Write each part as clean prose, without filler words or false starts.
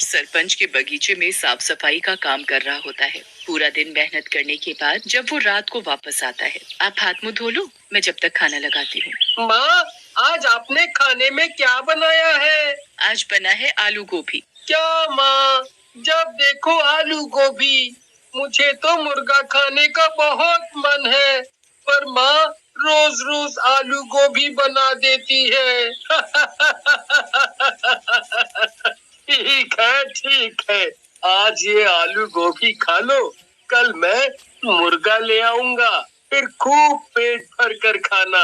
सरपंच के बगीचे में साफ सफाई का काम कर रहा होता है। पूरा दिन मेहनत करने के बाद जब वो रात को वापस आता है, आप हाथ मुंह धो लो, मैं जब तक खाना लगाती हूँ। माँ, आज आपने खाने में क्या बनाया है? आज बना है आलू गोभी। क्या माँ, जब देखो आलू गोभी। मुझे तो मुर्गा खाने का बहुत मन है, पर माँ रोज रोज आलू गोभी बना देती है। ठीक है, आज ये आलू गोभी खा लो, कल मैं मुर्गा ले आऊंगा, फिर खूब पेट भर कर खाना।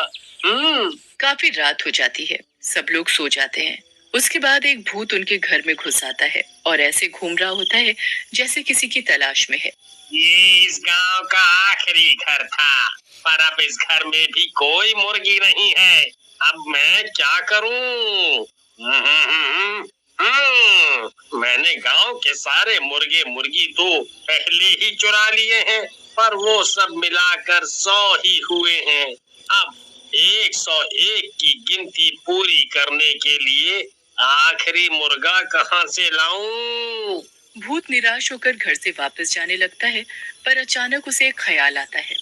काफी रात हो जाती है, सब लोग सो जाते हैं। उसके बाद एक भूत उनके घर में घुस आता है और ऐसे घूम रहा होता है जैसे किसी की तलाश में है। ये इस गांव का आखिरी घर था, पर अब इस घर में भी कोई मुर्गी नहीं है। अब मैं क्या करूं? मैंने गांव के सारे मुर्गे मुर्गी तो पहले ही चुरा लिए हैं, पर वो सब मिलाकर 100 ही हुए हैं। अब 101 की गिनती पूरी करने के लिए आखिरी मुर्गा कहाँ से लाऊं? भूत निराश होकर घर से वापस जाने लगता है, पर अचानक उसे एक ख्याल आता है।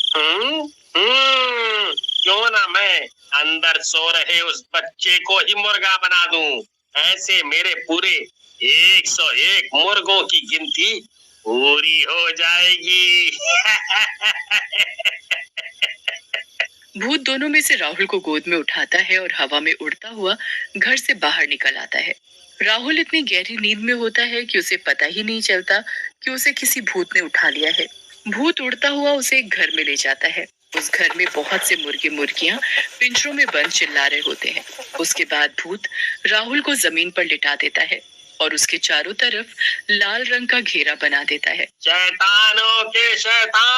क्यों ना मैं अंदर सो रहे उस बच्चे को ही मुर्गा बना दूं। ऐसे मेरे पूरे 101 मुर्गों की गिनती पूरी हो जाएगी। भूत दोनों में से राहुल को गोद में उठाता है और हवा में उड़ता हुआ घर से बाहर निकल आता है। राहुल इतनी गहरी नींद में होता है कि उसे पता ही नहीं चलता कि उसे किसी भूत ने उठा लिया है। भूत उड़ता हुआ उसे एक घर में ले जाता है। उस घर में बहुत से मुर्गे मुर्गियां पिंजरों में बंद चिल्ला रहे होते हैं। उसके बाद भूत राहुल को जमीन पर लिटा देता है और उसके चारों तरफ लाल रंग का घेरा बना देता है। शैतानों के शैतान,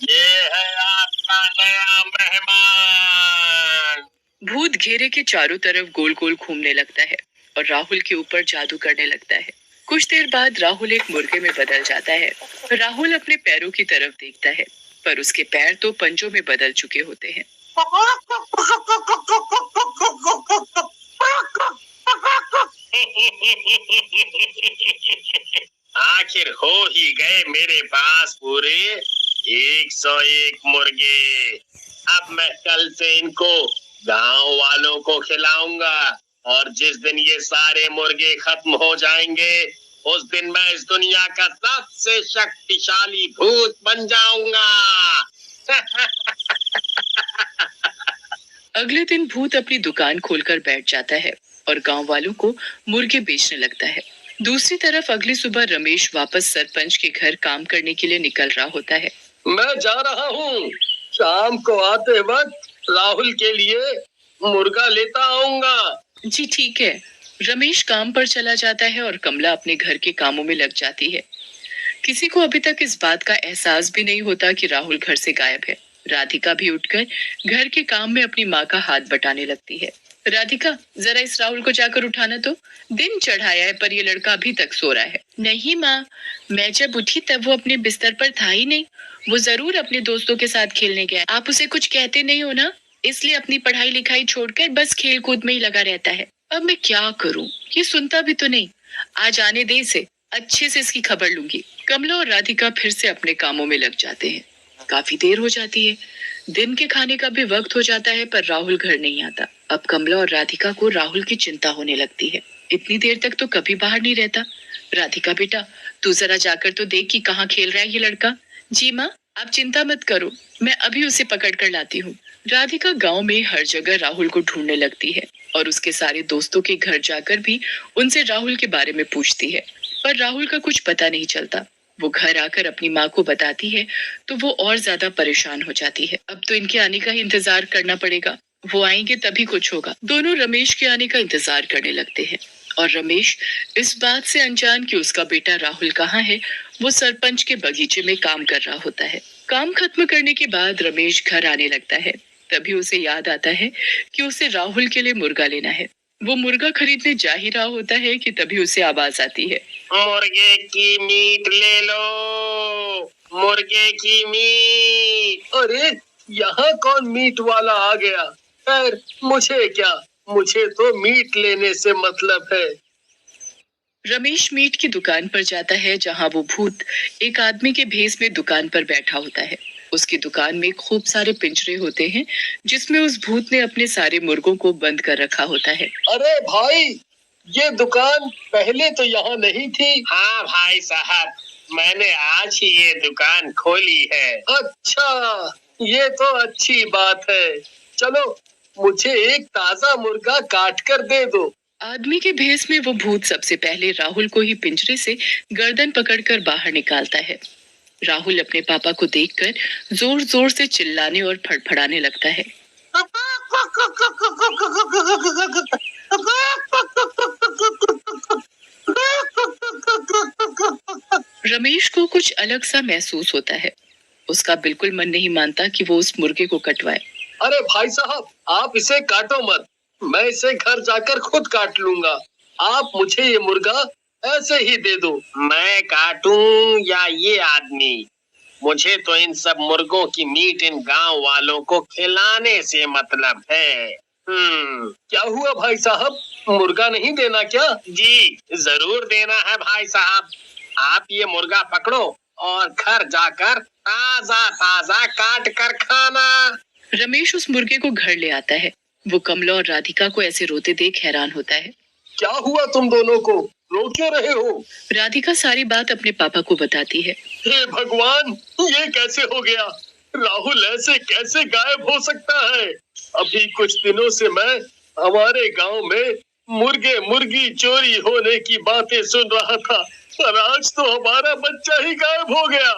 ये है आपका नया मेहमान। भूत घेरे के चारों तरफ गोल गोल घूमने लगता है और राहुल के ऊपर जादू करने लगता है। कुछ देर बाद राहुल एक मुर्गे में बदल जाता है। राहुल अपने पैरों की तरफ देखता है, पर उसके पैर तो पंजों में बदल चुके होते हैं। आखिर हो ही गए मेरे पास पूरे 101 मुर्गे। अब मैं कल से इनको गांव वालों को खिलाऊंगा, और जिस दिन ये सारे मुर्गे खत्म हो जाएंगे, उस दिन मैं इस दुनिया का सबसे शक्तिशाली भूत बन जाऊंगा। अगले दिन भूत अपनी दुकान खोलकर बैठ जाता है और गांव वालों को मुर्गे बेचने लगता है। दूसरी तरफ अगली सुबह रमेश वापस सरपंच के घर काम करने के लिए निकल रहा होता है। मैं जा रहा हूँ, शाम को आते वक्त राहुल के लिए मुर्गा लेता आऊंगा। जी ठीक है। रमेश काम पर चला जाता है और कमला अपने घर के कामों में लग जाती है। किसी को अभी तक इस बात का एहसास भी नहीं होता कि राहुल घर से गायब है। राधिका भी उठकर घर के काम में अपनी माँ का हाथ बटाने लगती है। राधिका, जरा इस राहुल को जाकर उठाना तो। दिन चढ़ाया है पर ये लड़का अभी तक सो रहा है। नहीं माँ, मैं जब उठी तब वो अपने बिस्तर पर था ही नहीं। वो जरूर अपने दोस्तों के साथ खेलने गया। आप उसे कुछ कहते नहीं हो ना, इसलिए अपनी पढ़ाई लिखाई छोड़कर बस खेल कूद में ही लगा रहता है। अब मैं क्या करूं, ये सुनता भी तो नहीं। आज आने दे इसे, अच्छे से इसकी खबर लूंगी। कमला और राधिका फिर से अपने कामों में लग जाते हैं। काफी देर हो जाती है। दिन के खाने का भी वक्त हो जाता है, पर राहुल घर नहीं आता। अब कमला और राधिका को राहुल की चिंता होने लगती है। इतनी देर तक तो कभी बाहर नहीं रहता। राधिका बेटा, तू जरा जाकर तो देख कि कहाँ खेल रहा है ये लड़का। जी माँ, आप चिंता मत करो, मैं अभी उसे पकड़ कर लाती हूँ। राधिका गांव में हर जगह राहुल को ढूंढने लगती है और उसके सारे दोस्तों के घर जाकर भी उनसे राहुल के बारे में पूछती है, पर राहुल का कुछ पता नहीं चलता। वो घर आकर अपनी माँ को बताती है तो वो और ज्यादा परेशान हो जाती है। अब तो इनके आने का ही इंतजार करना पड़ेगा, वो आएंगे तभी कुछ होगा। दोनों रमेश के आने का इंतजार करने लगते हैं और रमेश इस बात से अनजान कि उसका बेटा राहुल कहाँ है, वो सरपंच के बगीचे में काम कर रहा होता है। काम खत्म करने के बाद रमेश घर आने लगता है। तभी उसे याद आता है कि उसे राहुल के लिए मुर्गा लेना है। वो मुर्गा खरीदने जा ही रहा होता है कि तभी उसे आवाज आती है, मुर्गे की मीट ले लो, मुर्गे की मीट। अरे, यहाँ कौन मीट वाला आ गया? खैर, मुझे क्या, मुझे तो मीट लेने से मतलब है। रमेश मीट की दुकान पर जाता है जहां वो भूत एक आदमी के भेस में दुकान पर बैठा होता है। उसकी दुकान में खूब सारे पिंजरे होते हैं जिसमें उस भूत ने अपने सारे मुर्गों को बंद कर रखा होता है। अरे भाई, ये दुकान पहले तो यहाँ नहीं थी। हाँ भाई साहब, मैंने आज ही ये दुकान खोली है। अच्छा, ये तो अच्छी बात है। चलो, मुझे एक ताजा मुर्गा काट कर दे दो। आदमी के भेस में वो भूत सबसे पहले राहुल को ही पिंजरे से गर्दन पकड़कर बाहर निकालता है। राहुल अपने पापा को देखकर जोर जोर से चिल्लाने और फड़फड़ाने लगता है। रमेश को कुछ अलग सा महसूस होता है। उसका बिल्कुल मन नहीं मानता कि वो उस मुर्गे को कटवाए। अरे भाई साहब, आप इसे काटो मत। मैं इसे घर जाकर खुद काट लूंगा। आप मुझे ये मुर्गा ऐसे ही दे दो। मैं काटूं या ये आदमी? मुझे तो इन सब मुर्गों की मीट इन गांव वालों को खिलाने से मतलब है। क्या हुआ भाई साहब, मुर्गा नहीं देना क्या? जी जरूर देना है भाई साहब। आप ये मुर्गा पकड़ो और घर जाकर ताजा ताजा काट कर खाना। रमेश उस मुर्गे को घर ले आता है। वो कमला और राधिका को ऐसे रोते देख हैरान होता है। क्या हुआ तुम दोनों को, रो क्यों रहे हो? राधिका सारी बात अपने पापा को बताती है। हे भगवान, ये कैसे हो गया? राहुल ऐसे कैसे गायब हो सकता है? अभी कुछ दिनों से मैं हमारे गांव में मुर्गे मुर्गी चोरी होने की बातें सुन रहा था, पर आज तो हमारा बच्चा ही गायब हो गया।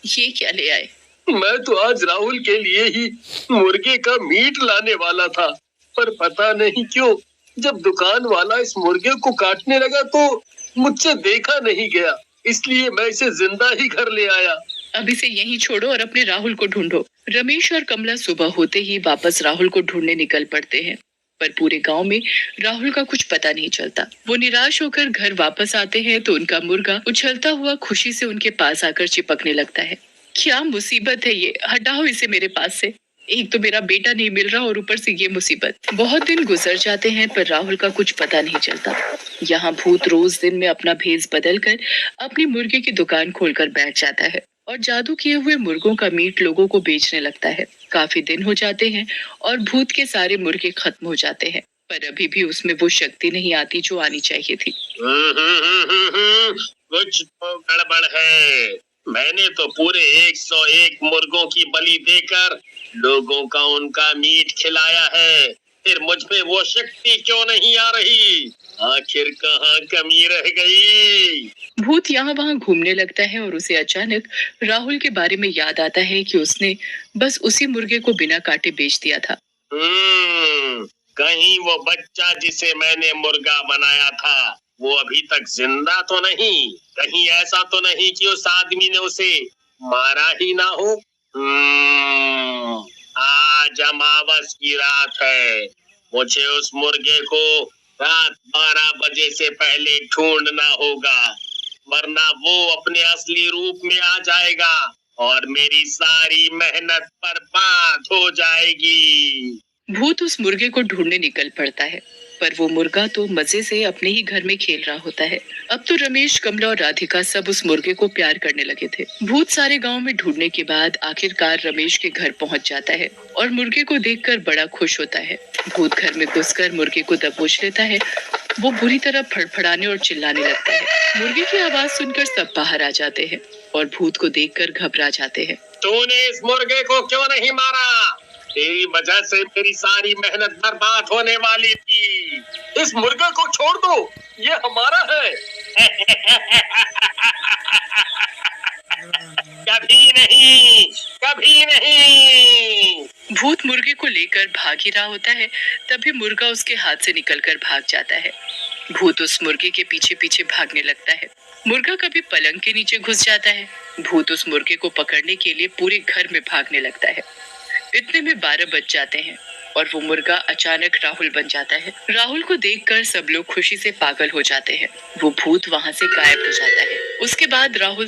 ये क्या ले आए? मैं तो आज राहुल के लिए ही मुर्गे का मीट लाने वाला था, पर पता नहीं क्यों जब दुकान वाला इस मुर्गे को काटने लगा तो मुझसे देखा नहीं गया, इसलिए मैं इसे जिंदा ही घर ले आया। अब इसे यहीं छोड़ो और अपने राहुल को ढूंढो। रमेश और कमला सुबह होते ही वापस राहुल को ढूंढने निकल पड़ते हैं, पर पूरे गांव में राहुल का कुछ पता नहीं चलता। वो निराश होकर घर वापस आते हैं तो उनका मुर्गा उछलता हुआ खुशी से उनके पास आकर चिपकने लगता है। क्या मुसीबत है ये, हटाओ इसे मेरे पास से। एक तो मेरा बेटा नहीं मिल रहा और ऊपर से ये मुसीबत। बहुत दिन गुजर जाते हैं पर राहुल का कुछ पता नहीं चलता। यहाँ भूत रोज दिन में अपना भेस बदल कर अपनी मुर्गे की दुकान खोलकर बैठ जाता है और जादू किए हुए मुर्गों का मीट लोगों को बेचने लगता है। काफी दिन हो जाते हैं और भूत के सारे मुर्गे खत्म हो जाते हैं, पर अभी भी उसमें वो शक्ति नहीं आती जो आनी चाहिए थी। कुछ तो गड़बड़ है। मैंने तो पूरे 101 मुर्गों की बलि देकर लोगों का उनका मीट खिलाया है, फिर मुझ में वो शक्ति क्यों नहीं आ रही? आखिर कहाँ कमी रह गई? भूत यहाँ वहाँ घूमने लगता है और उसे अचानक राहुल के बारे में याद आता है कि उसने बस उसी मुर्गे को बिना काटे बेच दिया था। कहीं वो बच्चा जिसे मैंने मुर्गा बनाया था वो अभी तक जिंदा तो नहीं? कहीं ऐसा तो नहीं कि उस आदमी ने उसे मारा ही ना हो? आज अमावस की रात है। मुझे उस मुर्गे को रात 12 बजे से पहले ढूंढना होगा, वरना वो अपने असली रूप में आ जाएगा और मेरी सारी मेहनत बर्बाद हो जाएगी। भूत उस मुर्गे को ढूंढने निकल पड़ता है, पर वो मुर्गा तो मजे से अपने ही घर में खेल रहा होता है। अब तो रमेश, कमला और राधिका सब उस मुर्गे को प्यार करने लगे थे। भूत सारे गांव में ढूंढने के बाद आखिरकार रमेश के घर पहुंच जाता है और मुर्गे को देखकर बड़ा खुश होता है। भूत घर में घुसकर मुर्गे को दबोच लेता है। वो बुरी तरह फड़फड़ाने और चिल्लाने लगता है। मुर्गे की आवाज सुनकर सब बाहर आ जाते हैं और भूत को देखकर घबरा जाते हैं। तूने इस मुर्गे को क्यों नहीं मारा? तेरी वजह से मेरी सारी मेहनत बर्बाद होने वाली थी। इस मुर्गे को छोड़ दो, ये हमारा है। कभी नहीं, कभी नहीं। भूत मुर्गे को लेकर भाग ही रहा होता है, तभी मुर्गा उसके हाथ से निकलकर भाग जाता है। भूत उस मुर्गे के पीछे पीछे भागने लगता है। मुर्गा कभी पलंग के नीचे घुस जाता है। भूत उस मुर्गे को पकड़ने के लिए पूरे घर में भागने लगता है। इतने में 12 बज जाते हैं और वो मुर्गा अचानक राहुल बन जाता है। राहुल को देखकर सब लोग खुशी से पागल हो जाते हैं। वो भूत वहां से गायब हो जाता है। उसके बाद राहुल